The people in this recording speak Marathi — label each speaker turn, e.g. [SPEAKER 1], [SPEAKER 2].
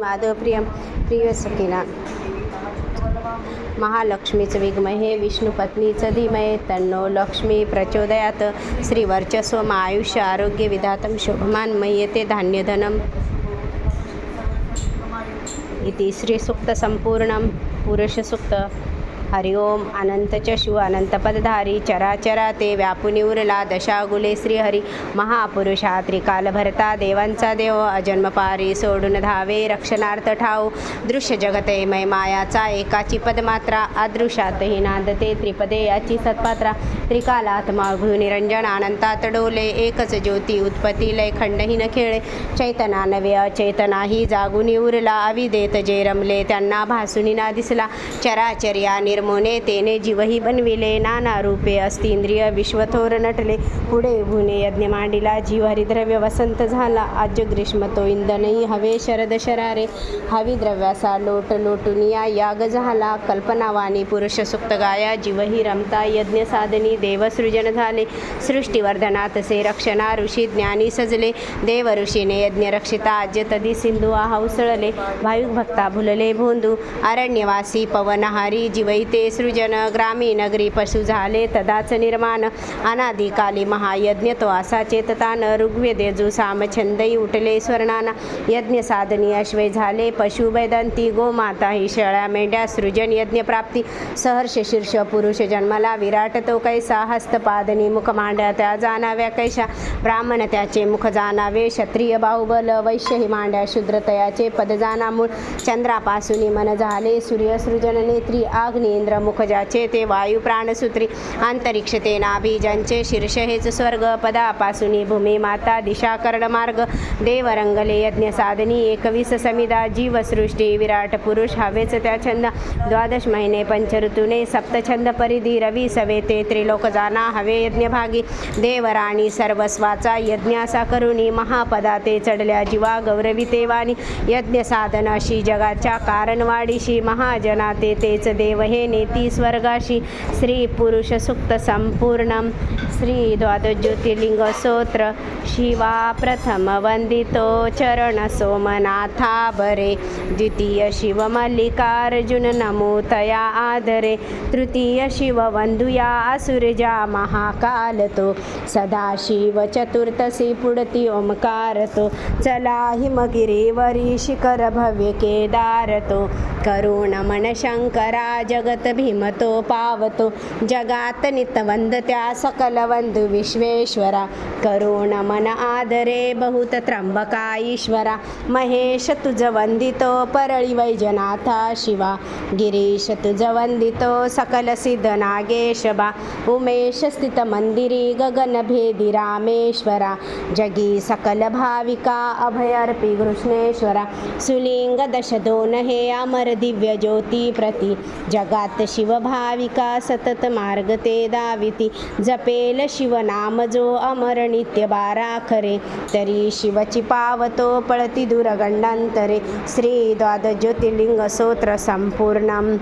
[SPEAKER 1] माधवप्रियं प्रियसखिना महालक्ष्मीच विद्महे विष्णुपत्नीच धीमहि तन्नो लक्ष्मी प्रचोदयात्. श्रीवर्चस्वम् आयुष्य आरोग्य विधातं शोभमान् मय्यते धान्यधनम् इति श्रीसूक्तसंपूर्णं पुरुषसूक्त. हरि ओम. अनंतच शिव अनंतपदधारी चराचरा ते व्यापुनी उरला दशागुले श्रीहरी महापुरुषा त्रिकालभरता देवांचा देव अजन्मपारी सोडून धावे रक्षणार्थ ठाऊ दृश्य जगते मै मायाचा एकाची पदमात्रा अदृश्यातही नांदते त्रिपदे याची सत्पात्रा त्रिकालात्मा निरंजन अनंतात डोले एकच ज्योती उत्पत्ती लय खंडहीन खेळे चैतना नवे अचैतनाही जागुनी उरला अविदेत जे रमले त्यांना भासुनी ना दिसला चराचर्या निर्मोने तेने जीवही बनविले नाना रूपे अस्तींद्रिय विश्वथोर नटले पुढे भुने यज्ञ मांडिला जीव हरिद्रव्य वसंत झाला आज ग्रीष्म तो इंदनही हवे शरद शरारे हविद्रव्यासा लोट लोटुनिया याग झाला कल्पनावाणी पुरुष सुक्त गाया जीवही रमता यज्ञ साधनी देवसृजन झाले सृष्टीवर्धनात से रक्षणा ऋषी ज्ञानी सजले देव ऋषीने यज्ञ रक्षिता आज्य तदी सिंधू हौसळले भाविक भक्ता भुलले भोंदू अरण्यवासी पवनहारी जीवैते सृजन ग्रामी नगरी पशु झाले तदाच निर्माण अनादिकाली महायज्ञ तो असा चेततान ऋग्वेद यजु सामछंदई उठले स्वर्णाना यज्ञ साधनी अश्वे झाले पशु वैदंती गोमाता ही शेळ्या मेंढ्या सृजन यज्ञ प्राप्ती सहर्ष शीर्ष पुरुष जन्मला विराट तो कैसा हस्तपादनी मुख मांड्या त्या जाणाव्या कैशा ब्राह्मण त्याचे मुख जाणावे क्षत्रिय बाहुबल वैश्य ही मांड्या शूद्र तयाचे पद जाणामूळ चंद्रापासून मन झाले सूर्य सृजन नेत्री अग्नी इंद्र मुख ज्याचे ते वायू प्राणसूत्री अंतरिक्ष ते नाभी ज्यांचे शीर्ष हेच स्वर्ग पदापासून भूमी माता दिशा कर्ण मार्ग देव रंगले यज्ञ साधनी 21 समिदा जीवसृष्टी विराट पुरुष हवेच त्या छंद द्वादश महिने पंचऋतूने सप्तछंद परिधी रवी सवेते त्रिलोक जाना हवे यज्ञ भागी देवराणी सर्वस्वाचा यज्ञासा करुणी महापदा ते चढल्या जीवा गौरविते वाणी यज्ञ साधन अशी जगाच्या कारणवाडीशी महाजना तेच देव हे नेती स्वर्गाशी श्री पुरुष सुक्त संपूर्णम श्री द्वादश ज्योतिर्लिंग स्तोत्र शिवा प्रथम वंदितो चरण सोमनाथा बरे द्वितीय शिव मल्लिकार्जुन नमो तया आदरे तृतीय शिव वंदुया असुरजा महाकाल तो सदाशिव चतुर्थसी पुढती ओमकार तो चला हिमगिरीवरी शिखर भव्य केदार तो करुण मन शंकरा जगत भीमतो पावतो जगात नितवंदत्या सकल वंदु विश्वेश्वरा करुण मन आदरे बहुत त्र्यंबका ईश्वरा महेश तुझ वंदितो परळी वैजनाथा शिवा गिरीश तुझ वंदितो सकल सिद्ध नागेश बा उमेश स्थित मंदिरी गगन भेदी रामेश्वरा जगी सकल भाविका अभयर्पी कृष्णेश्वरा सुलिंग दश दोन हे अमर दिव्य ज्योती प्रती जगात शिव भाविका सतत मार्ग ते दाविती जपेल शिव नाम जो अमर नित्य बारा खरे तरी शिवची पावतो पळती दूर गंडांतरे श्री द्वादश ज्योतिर्लिंग स्तोत्र संपूर्णम.